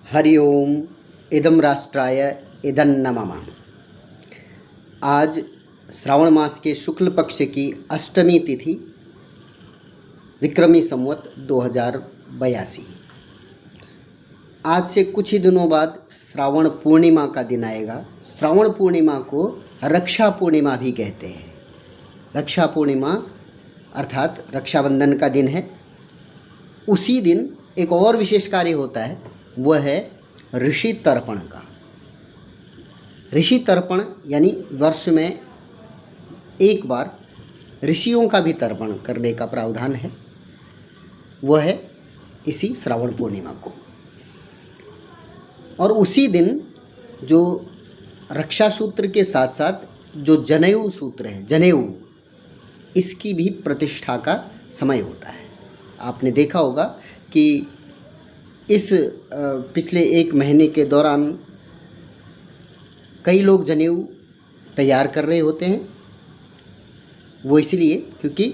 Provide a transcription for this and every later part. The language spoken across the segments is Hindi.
हरि ओम इदं राष्ट्राय इदन्न मम। आज श्रावण मास के शुक्ल पक्ष की अष्टमी तिथि विक्रमी संवत 2082। आज से कुछ ही दिनों बाद श्रावण पूर्णिमा का दिन आएगा। श्रावण पूर्णिमा को रक्षा पूर्णिमा भी कहते हैं। रक्षा पूर्णिमा अर्थात रक्षाबंधन का दिन है। उसी दिन एक और विशेष कार्य होता है, वह है ऋषि तर्पण का। ऋषि तर्पण यानी वर्ष में एक बार ऋषियों का भी तर्पण करने का प्रावधान है, वह है इसी श्रावण पूर्णिमा को। और उसी दिन जो रक्षा सूत्र के साथ साथ जो जनेऊ सूत्र है, जनेऊ, इसकी भी प्रतिष्ठा का समय होता है। आपने देखा होगा कि इस पिछले एक महीने के दौरान कई लोग जनेऊ तैयार कर रहे होते हैं। वो इसलिए क्योंकि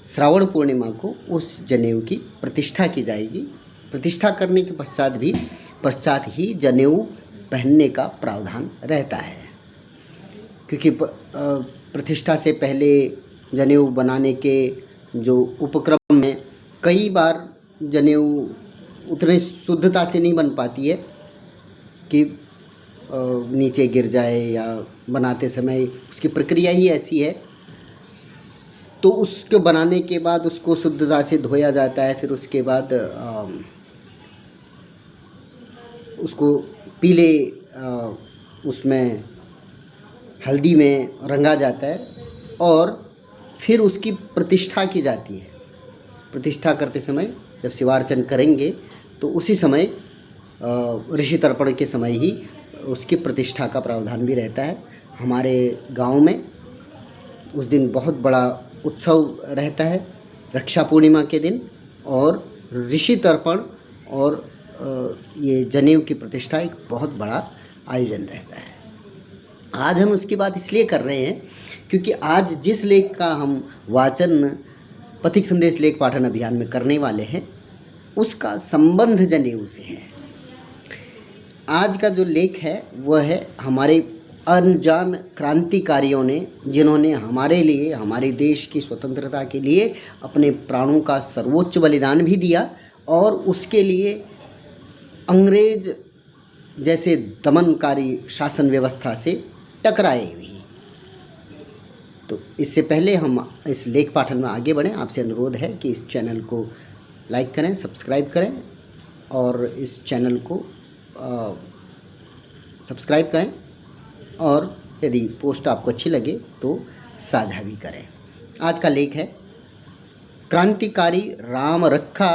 श्रावण पूर्णिमा को उस जनेऊ की प्रतिष्ठा की जाएगी। प्रतिष्ठा करने के पश्चात ही जनेऊ पहनने का प्रावधान रहता है, क्योंकि प्रतिष्ठा से पहले जनेऊ बनाने के जो उपक्रम में कई बार जनेऊ उतने शुद्धता से नहीं बन पाती है कि नीचे गिर जाए, या बनाते समय उसकी प्रक्रिया ही ऐसी है। तो उसको बनाने के बाद उसको शुद्धता से धोया जाता है, फिर उसके बाद उसको पीले उसमें हल्दी में रंगा जाता है और फिर उसकी प्रतिष्ठा की जाती है। प्रतिष्ठा करते समय जब शिवार्चन करेंगे तो उसी समय ऋषि तर्पण के समय ही उसकी प्रतिष्ठा का प्रावधान भी रहता है। हमारे गांव में उस दिन बहुत बड़ा उत्सव रहता है रक्षा पूर्णिमा के दिन, और ऋषि तर्पण और ये जनेऊ की प्रतिष्ठा एक बहुत बड़ा आयोजन रहता है। आज हम उसकी बात इसलिए कर रहे हैं क्योंकि आज जिस लेख का हम वाचन पथिक संदेश लेख पाठन अभियान में करने वाले हैं उसका संबंध जनेऊ से है। आज का जो लेख है वह है हमारे अनजान क्रांतिकारियों ने, जिन्होंने हमारे लिए, हमारे देश की स्वतंत्रता के लिए अपने प्राणों का सर्वोच्च बलिदान भी दिया, और उसके लिए अंग्रेज जैसे दमनकारी शासन व्यवस्था से टकराए भी। तो इससे पहले हम इस लेख पाठन में आगे बढ़ें, आपसे अनुरोध है कि इस चैनल को लाइक करें, सब्सक्राइब करें, और इस चैनल को सब्सक्राइब करें, और यदि पोस्ट आपको अच्छी लगे तो साझा भी करें। आज का लेख है क्रांतिकारी राम रखा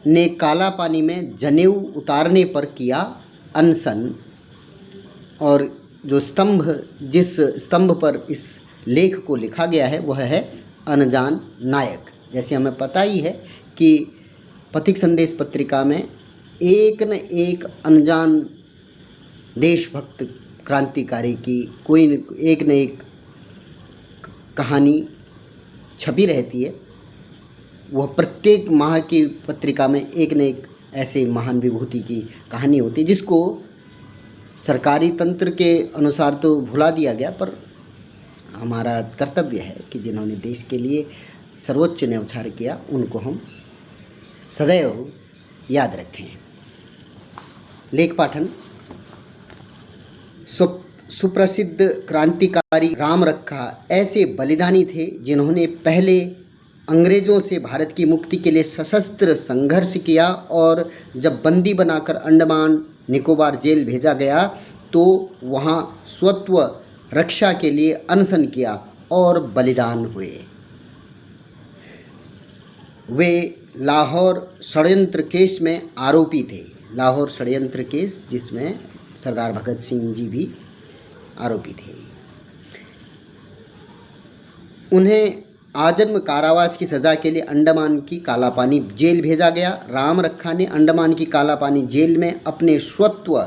ने काला पानी में जनेऊ उतारने पर किया अनशन। और जो जिस स्तंभ पर इस लेख को लिखा गया है वह है अनजान नायक। जैसे हमें पता ही है कि पथिक संदेश पत्रिका में एक न एक अनजान देशभक्त क्रांतिकारी की कोई एक न एक कहानी छपी रहती है। वह प्रत्येक माह की पत्रिका में एक न एक ऐसे महान विभूति की कहानी होती है, जिसको सरकारी तंत्र के अनुसार तो भुला दिया गया, पर हमारा कर्तव्य है कि जिन्होंने देश के लिए सर्वोच्च न्यौछावर किया उनको हम सदैव याद रखें। लेख पाठन। सुप्रसिद्ध क्रांतिकारी राम रखा ऐसे बलिदानी थे जिन्होंने पहले अंग्रेज़ों से भारत की मुक्ति के लिए सशस्त्र संघर्ष किया, और जब बंदी बनाकर अंडमान निकोबार जेल भेजा गया तो वहाँ स्वत्व रक्षा के लिए अनशन किया और बलिदान हुए। वे लाहौर षड्यंत्र केस में आरोपी थे। लाहौर षड्यंत्र केस जिसमें सरदार भगत सिंह जी भी आरोपी थे। उन्हें आजन्म कारावास की सज़ा के लिए अंडमान की कालापानी जेल भेजा गया। राम रखा ने अंडमान की कालापानी जेल में अपने स्वत्व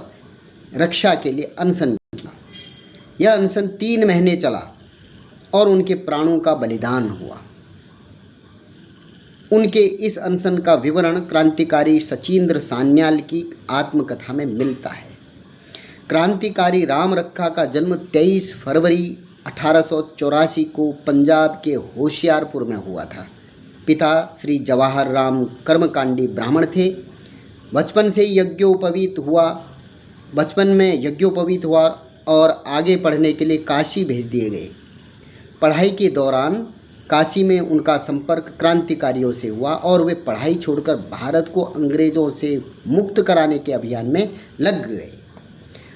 रक्षा के लिए अनशन किया। यह अनशन 3 महीने चला और उनके प्राणों का बलिदान हुआ। उनके इस अनशन का विवरण क्रांतिकारी सचिंद्र सान्याल की आत्मकथा में मिलता है। क्रांतिकारी राम रखा का जन्म 23 फरवरी 1884 को पंजाब के होशियारपुर में हुआ था। पिता श्री जवाहर राम कर्मकांडी ब्राह्मण थे। बचपन में यज्ञोपवीत हुआ और आगे पढ़ने के लिए काशी भेज दिए गए। पढ़ाई के दौरान काशी में उनका संपर्क क्रांतिकारियों से हुआ और वे पढ़ाई छोड़कर भारत को अंग्रेज़ों से मुक्त कराने के अभियान में लग गए।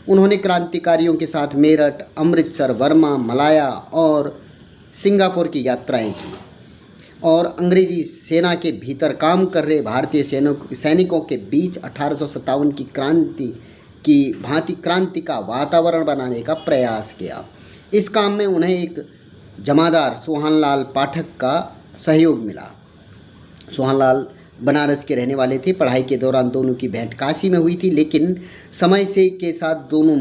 उन्होंने क्रांतिकारियों के साथ मेरठ, अमृतसर, वर्मा, मलाया और सिंगापुर की यात्राएं की और अंग्रेजी सेना के भीतर काम कर रहे भारतीय सैनिकों के बीच 1857 की क्रांति की भांति क्रांति का वातावरण बनाने का प्रयास किया। इस काम में उन्हें एक जमादार सोहनलाल पाठक का सहयोग मिला। सोहनलाल बनारस के रहने वाले थे। पढ़ाई के दौरान दोनों की भेंट काशी में हुई थी, लेकिन समय से के साथ दोनों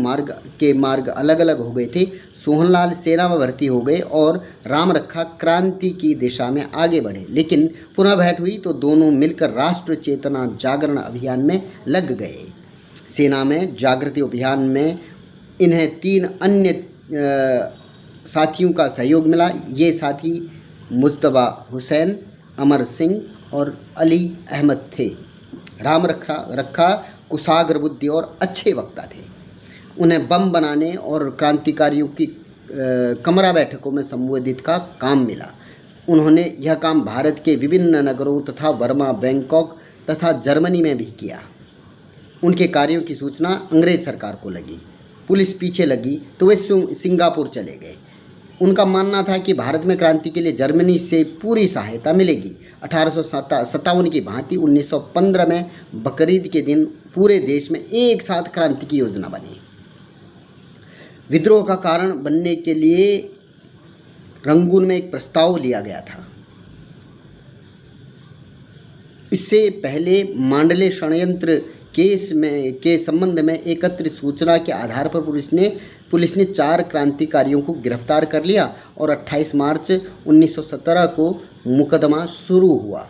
मार्ग अलग अलग हो गए थे। सोहनलाल सेना में भर्ती हो गए और राम रखा क्रांति की दिशा में आगे बढ़े, लेकिन पुनः भेंट हुई तो दोनों मिलकर राष्ट्र चेतना जागरण अभियान में लग गए। सेना में जागृति अभियान में इन्हें 3 अन्य साथियों का सहयोग मिला। ये साथी मुज्तबा हुसैन, अमर सिंह और अली अहमद थे। राम रखा कुशाग्र बुद्धि और अच्छे वक्ता थे। उन्हें बम बनाने और क्रांतिकारियों की कमरा बैठकों में संबोधित का काम मिला। उन्होंने यह काम भारत के विभिन्न नगरों तथा वर्मा, बैंकॉक तथा जर्मनी में भी किया। उनके कार्यों की सूचना अंग्रेज सरकार को लगी। पुलिस पीछे लगी तो वे सिंगापुर चले गए। उनका मानना था कि भारत में क्रांति के लिए जर्मनी से पूरी सहायता मिलेगी। 1857 की भांति 1915 में बकरीद के दिन पूरे देश में एक साथ क्रांति की योजना बनी। विद्रोह का कारण बनने के लिए रंगून में एक प्रस्ताव लिया गया था। इससे पहले मांडले षड्यंत्र के संबंध में एकत्रित सूचना के आधार पर पुलिस ने 4 क्रांतिकारियों को गिरफ्तार कर लिया और 28 मार्च 1917 को मुकदमा शुरू हुआ।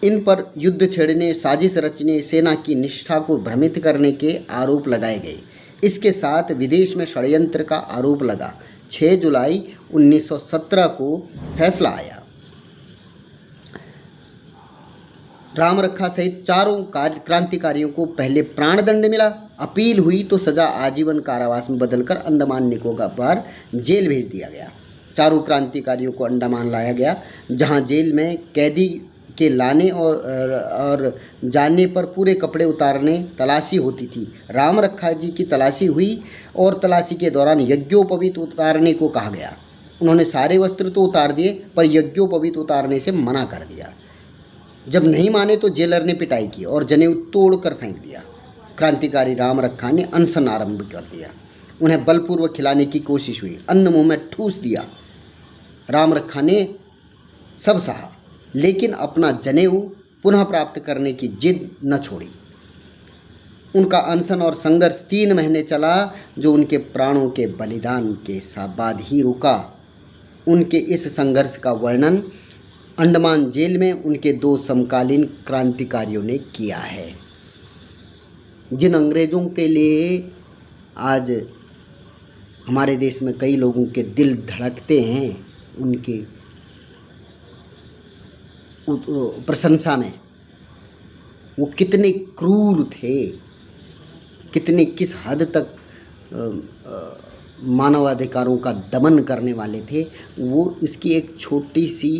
इन पर युद्ध छेड़ने, साजिश रचने, सेना की निष्ठा को भ्रमित करने के आरोप लगाए गए। इसके साथ विदेश में षड्यंत्र का आरोप लगा। 6 जुलाई 1917 को फैसला आया। राम रखा सहित 4 क्रांतिकारियों को पहले प्राणदंड मिला। अपील हुई तो सजा आजीवन कारावास में बदलकर अंडमान निकोबार जेल भेज दिया गया। 4 क्रांतिकारियों को अंडमान लाया गया, जहां जेल में कैदी के लाने और जाने पर पूरे कपड़े उतारने तलाशी होती थी। राम रखा जी की तलाशी हुई और तलाशी के दौरान यज्ञोपवीत उतारने को कहा गया। उन्होंने सारे वस्त्र तो उतार दिए, पर यज्ञोपवीत उतारने से मना कर दिया। जब नहीं माने तो जेलर ने पिटाई की और जनेऊ तोड़कर फेंक दिया। क्रांतिकारी राम रखा ने अनशन आरंभ कर दिया। उन्हें बलपूर्वक खिलाने की कोशिश हुई, अन्न मुंह में ठूस दिया। राम रखा ने सब सहा, लेकिन अपना जनेऊ पुनः प्राप्त करने की जिद न छोड़ी। उनका अनशन और संघर्ष 3 महीने चला, जो उनके प्राणों के बलिदान के बाद ही रुका। उनके इस संघर्ष का वर्णन अंडमान जेल में उनके 2 समकालीन क्रांतिकारियों ने किया है। जिन अंग्रेज़ों के लिए आज हमारे देश में कई लोगों के दिल धड़कते हैं, उनकी प्रशंसा में, वो कितने क्रूर थे, किस हद तक मानवाधिकारों का दमन करने वाले थे, वो इसकी एक छोटी सी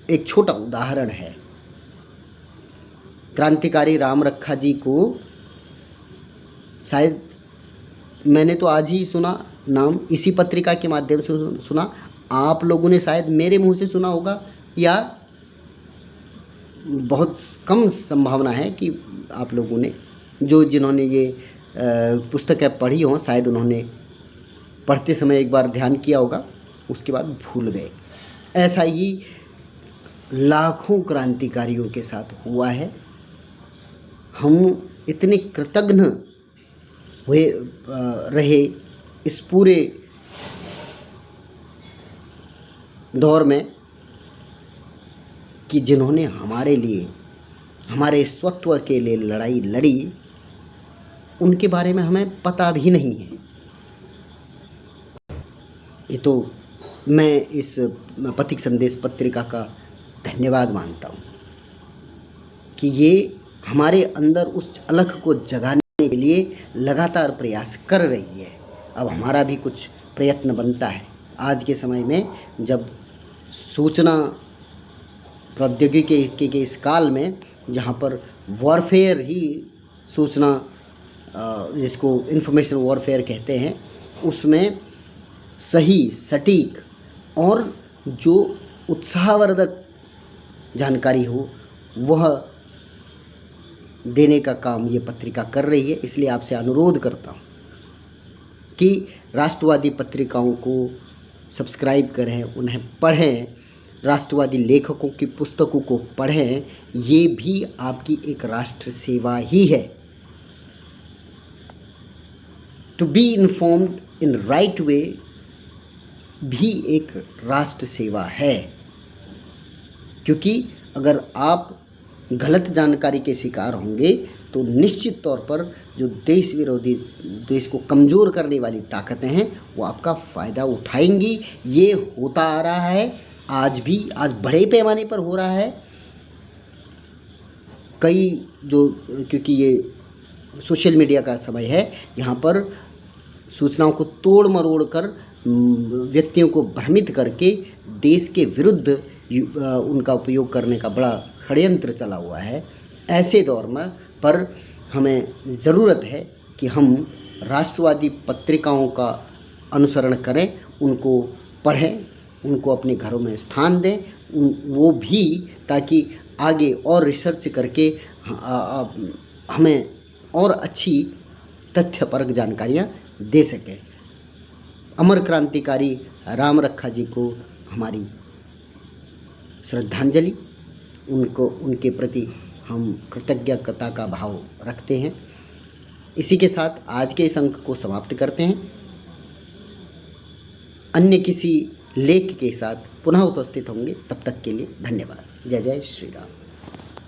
एक छोटा उदाहरण है। क्रांतिकारी राम रखा जी को शायद मैंने तो आज ही सुना नाम, इसी पत्रिका के माध्यम से सुना। आप लोगों ने शायद मेरे मुंह से सुना होगा, या बहुत कम संभावना है कि आप लोगों ने, जिन्होंने ये पुस्तकें पढ़ी हों, शायद उन्होंने पढ़ते समय एक बार ध्यान किया होगा, उसके बाद भूल गए। ऐसा ही लाखों क्रांतिकारियों के साथ हुआ है। हम इतने कृतज्ञ हुए रहे इस पूरे दौर में कि जिन्होंने हमारे लिए, हमारे स्वत्व के लिए लड़ाई लड़ी, उनके बारे में हमें पता भी नहीं है। ये तो मैं इस पथिक संदेश पत्रिका का धन्यवाद मानता हूँ कि ये हमारे अंदर उस अलख को जगाने के लिए लगातार प्रयास कर रही है। अब हमारा भी कुछ प्रयत्न बनता है। आज के समय में जब सूचना प्रौद्योगिकी के इस काल में, जहाँ पर वॉरफेयर ही सूचना, जिसको इंफॉर्मेशन वॉरफेयर कहते हैं, उसमें सही, सटीक और जो उत्साहवर्धक जानकारी हो वह देने का काम ये पत्रिका कर रही है। इसलिए आपसे अनुरोध करता हूँ कि राष्ट्रवादी पत्रिकाओं को सब्सक्राइब करें, उन्हें पढ़ें, राष्ट्रवादी लेखकों की पुस्तकों को पढ़ें। ये भी आपकी एक राष्ट्र सेवा ही है। To be informed in right way भी एक राष्ट्र सेवा है, क्योंकि अगर आप गलत जानकारी के शिकार होंगे तो निश्चित तौर पर जो देश विरोधी, देश को कमज़ोर करने वाली ताकतें हैं वो आपका फ़ायदा उठाएंगी। ये होता आ रहा है, आज भी, आज बड़े पैमाने पर हो रहा है। कई जो, क्योंकि ये सोशल मीडिया का समय है, यहाँ पर सूचनाओं को तोड़ मरोड़ कर, व्यक्तियों को भ्रमित करके देश के विरुद्ध उनका उपयोग करने का बड़ा षड्यंत्र चला हुआ है। ऐसे दौर में पर हमें ज़रूरत है कि हम राष्ट्रवादी पत्रिकाओं का अनुसरण करें, उनको पढ़ें, उनको अपने घरों में स्थान दें, वो भी, ताकि आगे और रिसर्च करके हमें और अच्छी तथ्यपरक जानकारियाँ दे सकें। अमर क्रांतिकारी राम रखा जी को हमारी श्रद्धांजलि, उनको, उनके प्रति हम कृतज्ञता का भाव रखते हैं। इसी के साथ आज के इस अंक को समाप्त करते हैं। अन्य किसी लेख के साथ पुनः उपस्थित होंगे। तब तक के लिए धन्यवाद। जय जय श्री राम।